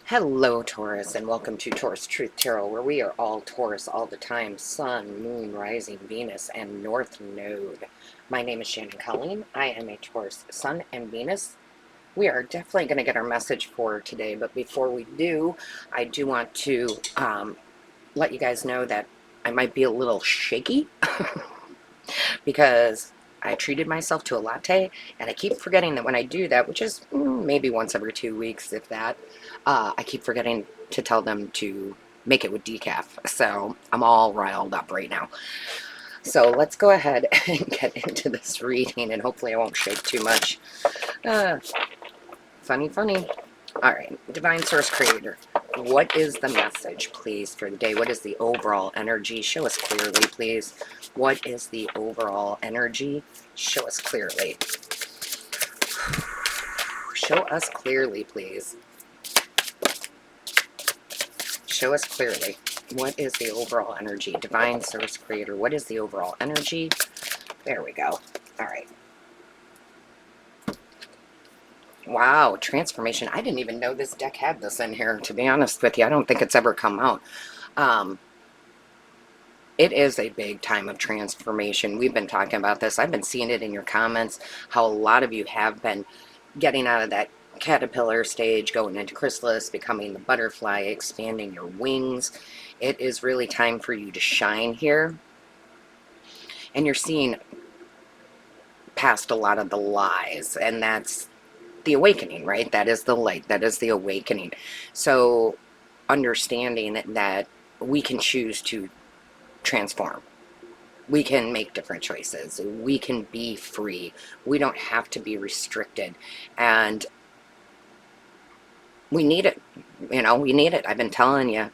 Hello, Taurus, and welcome to Taurus Truth Tarot, where we are all Taurus all the time. Sun, Moon, Rising, Venus, and North Node. My name is Shannon Colleen. I am a Taurus Sun and Venus. We are definitely going to get our message for today, but before we do, I do want to let you guys know that I might be a little shaky because I treated myself to a latte, and I keep forgetting that when I do that, which is maybe once every 2 weeks, if that, I keep forgetting to tell them to make it with decaf. So I'm all riled up right now. So let's go ahead and get into this reading, and hopefully I won't shake too much. Uh, funny. All right, Divine Source Creator, what is the message, please, for the day? What is the overall energy? Show us clearly, please. What is the overall energy? Show us clearly. Show us clearly, please. Show us clearly. What is the overall energy? Divine Source Creator, what is the overall energy? There we go. All right. Wow, transformation. I didn't even know this deck had this in here, to be honest with you. I don't think it's ever come out. It is a big time of transformation. We've been talking about this. I've been seeing it in your comments, how a lot of you have been getting out of that caterpillar stage, going into chrysalis, becoming the butterfly, expanding your wings. It is really time for you to shine here. And you're seeing past a lot of the lies, and that's the awakening, right? That is the light. That is the awakening. So understanding that we can choose to transform. We can make different choices. We can be free. We don't have to be restricted. And we need it. We need it. I've been telling you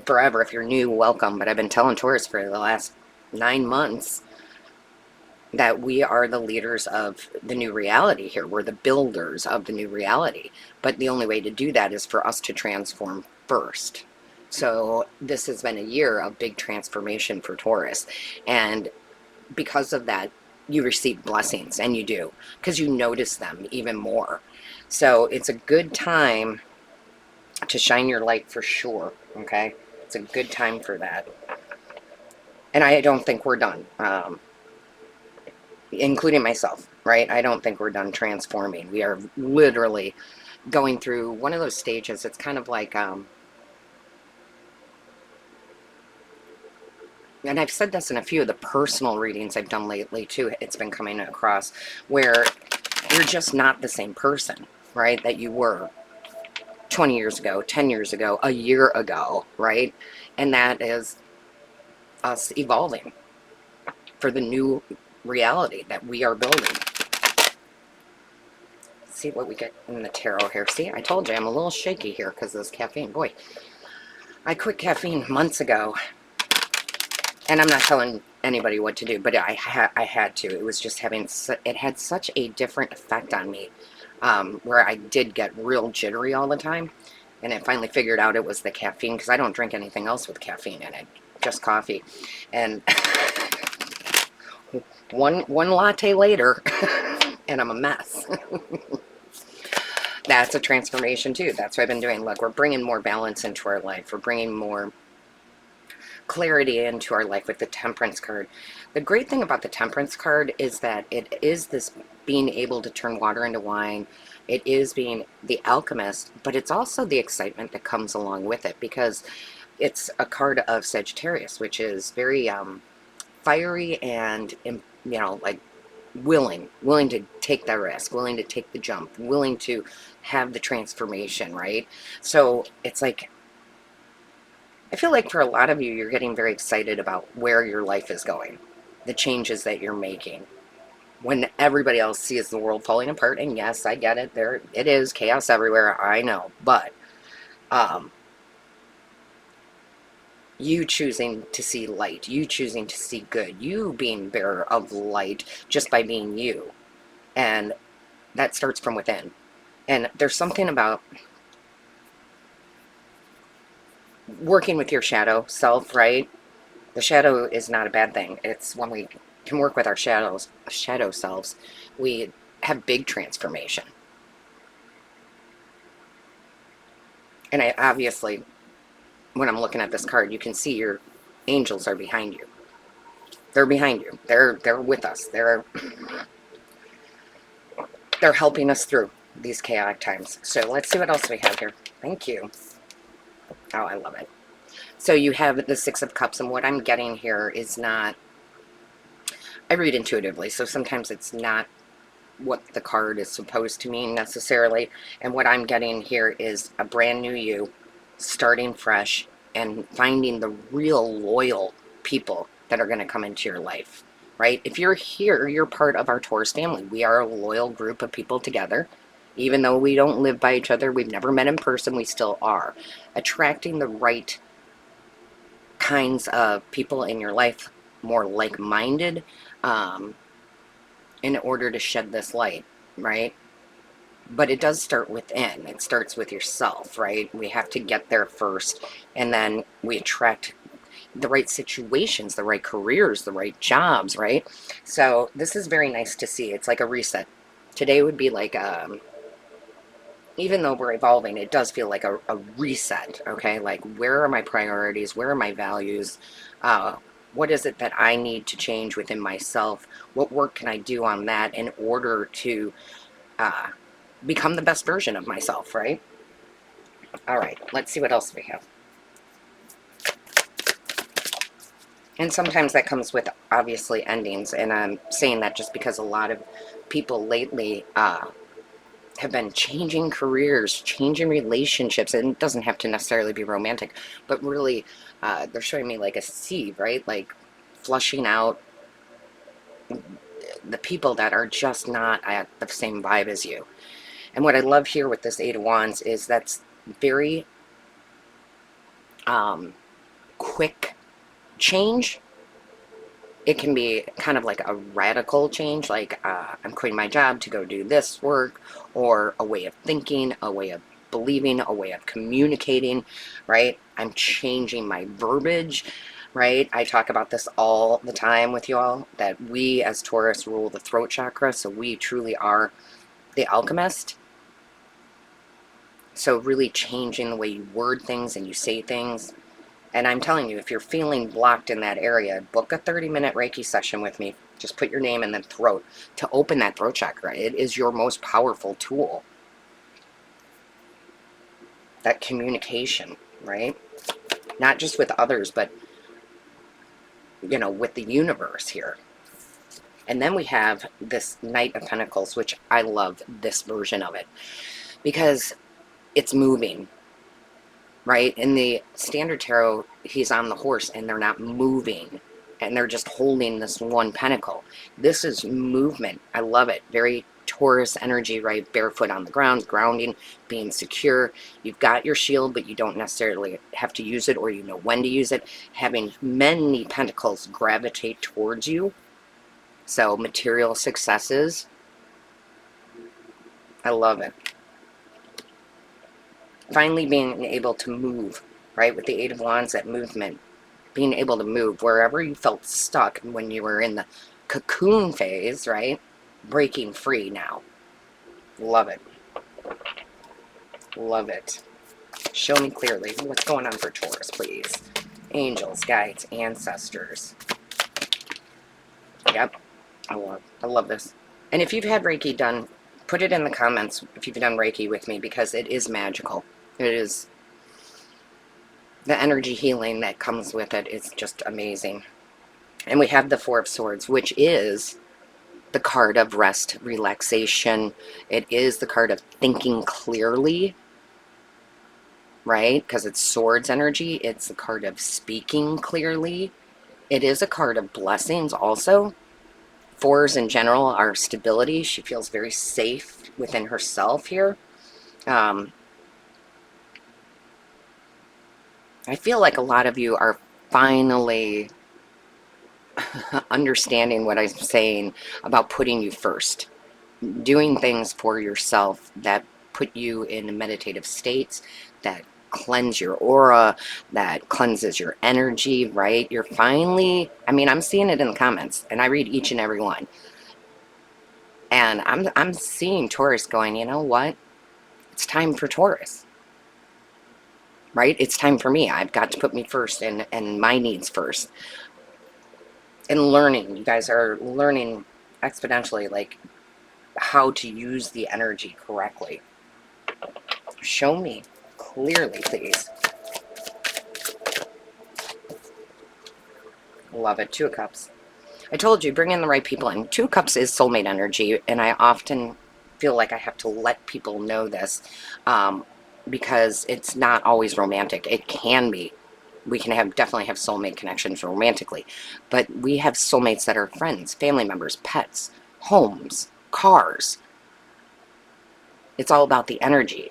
forever. If you're new, welcome. But I've been telling Taurus for the last 9 months that we are the leaders of the new reality here. We're the builders of the new reality. But the only way to do that is for us to transform first. So this has been a year of big transformation for Taurus. And because of that, you receive blessings, and you do, because you notice them even more. So it's a good time to shine your light for sure, okay? It's a good time for that. And I don't think we're done. Including myself, right? I don't think we're done transforming. We are literally going through one of those stages. It's kind of like, and I've said this in a few of the personal readings I've done lately too. It's been coming across where you're just not the same person, right? That you were 20 years ago, 10 years ago, a year ago, right? And that is us evolving for the new reality that we are building. Let's see what we get in the tarot here. See, I told you I'm a little shaky here because of this caffeine. Boy, I quit caffeine months ago, and I'm not telling anybody what to do, but I had to. It was just it had such a different effect on me, where I did get real jittery all the time. And I finally figured out it was the caffeine, because I don't drink anything else with caffeine in it, just coffee. And one latte later, and I'm a mess. That's a transformation too. That's what I've been doing. Look, we're bringing more balance into our life. We're bringing more clarity into our life with the Temperance card. The great thing about the Temperance card is that it is this being able to turn water into wine. It is being the alchemist, but it's also the excitement that comes along with it, because it's a card of Sagittarius, which is very fiery and, like willing to take the risk, willing to take the jump, willing to have the transformation, right? So it's like, I feel like for a lot of you, you're getting very excited about where your life is going, the changes that you're making, when everybody else sees the world falling apart. And yes, I get it. There it is, chaos everywhere, I know. But you choosing to see light, you choosing to see good, you being bearer of light just by being you. And that starts from within. And there's something about working with your shadow self, right? The shadow is not a bad thing. It's when we can work with our shadow selves, we have big transformation. And I obviously, when I'm looking at this card, you can see your angels are behind you. They're behind you. They're with us. They're helping us through these chaotic times. So let's see what else we have here. Thank you. Oh, I love it. So you have the Six of Cups, and what I'm getting here is not, I read intuitively, so sometimes it's not what the card is supposed to mean necessarily. And what I'm getting here is a brand new you, starting fresh, and finding the real loyal people that are going to come into your life, right? If you're here, you're part of our Taurus family. We are a loyal group of people together. Even though we don't live by each other, we've never met in person, we still are. Attracting the right kinds of people in your life, more like-minded, um, in order to shed this light, right? But it does start within. It starts with yourself, right? We have to get there first, and then we attract the right situations, the right careers, the right jobs, right? So this is very nice to see. It's like a reset. Today would be like, even though we're evolving, it does feel like a reset, okay? Like, where are my priorities? Where are my values? What is it that I need to change within myself? What work can I do on that in order to uh, become the best version of myself, right? All right, let's see what else we have. And sometimes that comes with, obviously, endings. And I'm saying that just because a lot of people lately have been changing careers, changing relationships, and it doesn't have to necessarily be romantic, but really, they're showing me like a seed, right? Like flushing out the people that are just not at the same vibe as you. And what I love here with this Eight of Wands is that's very quick change. It can be kind of like a radical change, like I'm quitting my job to go do this work, or a way of thinking, a way of believing, a way of communicating, right? I'm changing my verbiage, right? I talk about this all the time with you all, that we as Taurus rule the throat chakra, so we truly are the alchemist. So really changing the way you word things and you say things. And I'm telling you, if you're feeling blocked in that area, book a 30-minute Reiki session with me. Just put your name in the throat to open that throat chakra. It is your most powerful tool. That communication, right? Not just with others, but, you know, with the universe here. And then we have this Knight of Pentacles, which I love this version of it because it's moving. Right? In the standard tarot, he's on the horse and they're not moving. And they're just holding this one pentacle. This is movement. I love it. Very Taurus energy, right? Barefoot on the ground, grounding, being secure. You've got your shield, but you don't necessarily have to use it, or you know when to use it. Having many pentacles gravitate towards you. So material successes. I love it. Finally being able to move, right? With the Eight of Wands, that movement. Being able to move wherever you felt stuck when you were in the cocoon phase, right? Breaking free now. Love it. Love it. Show me clearly what's going on for Taurus, please. Angels, guides, ancestors. Yep. I love this. And if you've had Reiki done, put it in the comments if you've done Reiki with me, because it is magical. It is, the energy healing that comes with it is just amazing. And we have the Four of Swords, which is the card of rest, relaxation. It is the card of thinking clearly, right? Because it's swords energy. It's the card of speaking clearly. It is a card of blessings also. Fours in general are stability. She feels very safe within herself here. I feel like a lot of you are finally understanding what I'm saying about putting you first. Doing things for yourself that put you in meditative states, that cleanse your aura, that cleanses your energy, right? You're finally, I mean, I'm seeing it in the comments, and I read each and every one. And I'm seeing Taurus going, you know what? It's time for Taurus. right? It's time for me. I've got to put me first and my needs first. And learning, you guys are learning exponentially, like how to use the energy correctly. Show me clearly, please. Love it. Two of Cups. I told you, bring in the right people in. Two of Cups is soulmate energy, and I often feel like I have to let people know this, because it's not always romantic. It can be. We can definitely have soulmate connections romantically, but we have soulmates that are friends, family members, pets, homes, cars. It's all about the energy.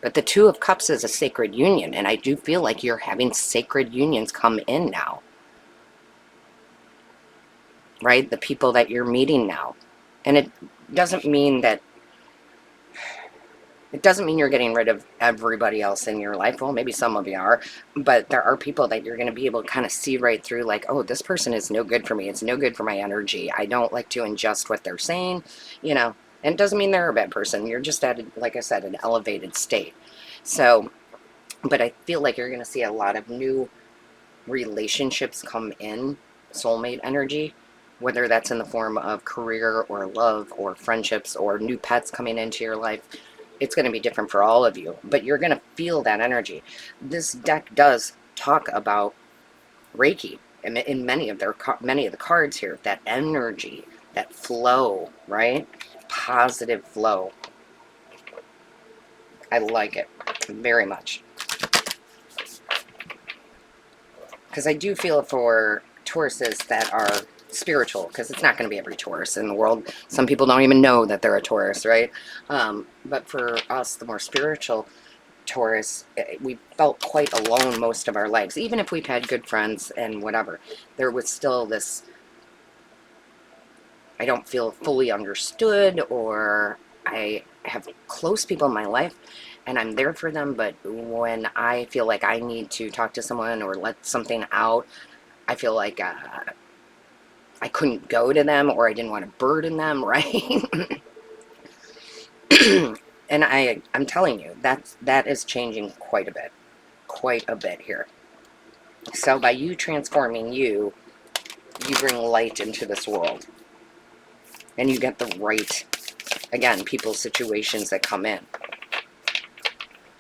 But the Two of Cups is a sacred union, and I do feel like you're having sacred unions come in now, right? The people that you're meeting now. And doesn't mean that it doesn't mean you're getting rid of everybody else in your life. Well, maybe some of you are, but there are people that you're going to be able to kind of see right through, like, oh, this person is no good for me. It's no good for my energy. I don't like to ingest what they're saying, you know. And it doesn't mean they're a bad person. You're just at, like I said, an elevated state. So, but I feel like you're going to see a lot of new relationships come in, soulmate energy, whether that's in the form of career or love or friendships or new pets coming into your life. It's going to be different for all of you, but you're going to feel that energy. This deck does talk about Reiki in many of the cards here, that energy, that flow, right? Positive flow. I like it very much. Because I do feel for Tauruses that are spiritual, because it's not going to be every Taurus in the world. Some people don't even know that they're a Taurus, right? But for us, the more spiritual Taurus, we felt quite alone most of our lives. Even if we've had good friends and whatever, there was still this, I don't feel fully understood, or I have close people in my life and I'm there for them, but when I feel like I need to talk to someone or let something out, I feel like I couldn't go to them, or I didn't want to burden them, right? And I'm telling you, that is changing quite a bit here. So by you transforming you bring light into this world, and you get the right, again, people, situations that come in.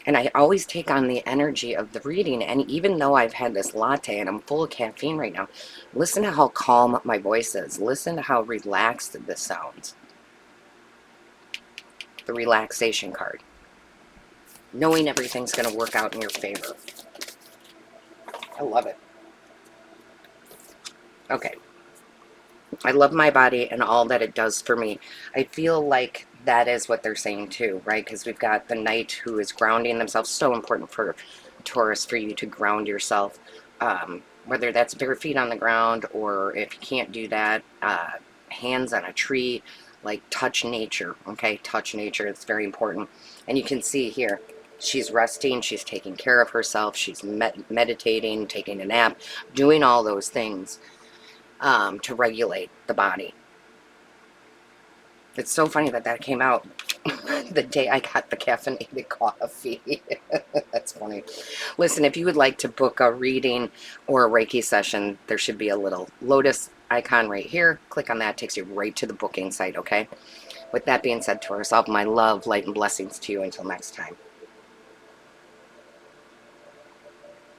And I always take on the energy of the reading, and even though I've had this latte and I'm full of caffeine right now, listen to how calm my voice is. Listen to how relaxed this sounds. The relaxation card. Knowing everything's going to work out in your favor. I love it. Okay. I love my body and all that it does for me. I feel like that is what they're saying too, right? Because we've got the knight who is grounding themselves. So important for Taurus, for you to ground yourself. Whether that's bare feet on the ground, or if you can't do that, hands on a tree, like touch nature, okay? Touch nature, it's very important. And you can see here, she's resting, she's taking care of herself, she's meditating, taking a nap, doing all those things to regulate the body. It's so funny that came out the day I got the caffeinated coffee. That's funny. Listen, if you would like to book a reading or a Reiki session, there should be a little lotus icon right here. Click on that, takes you right to the booking site, okay? With that being said, Taurus, all of my love, light, and blessings to you until next time.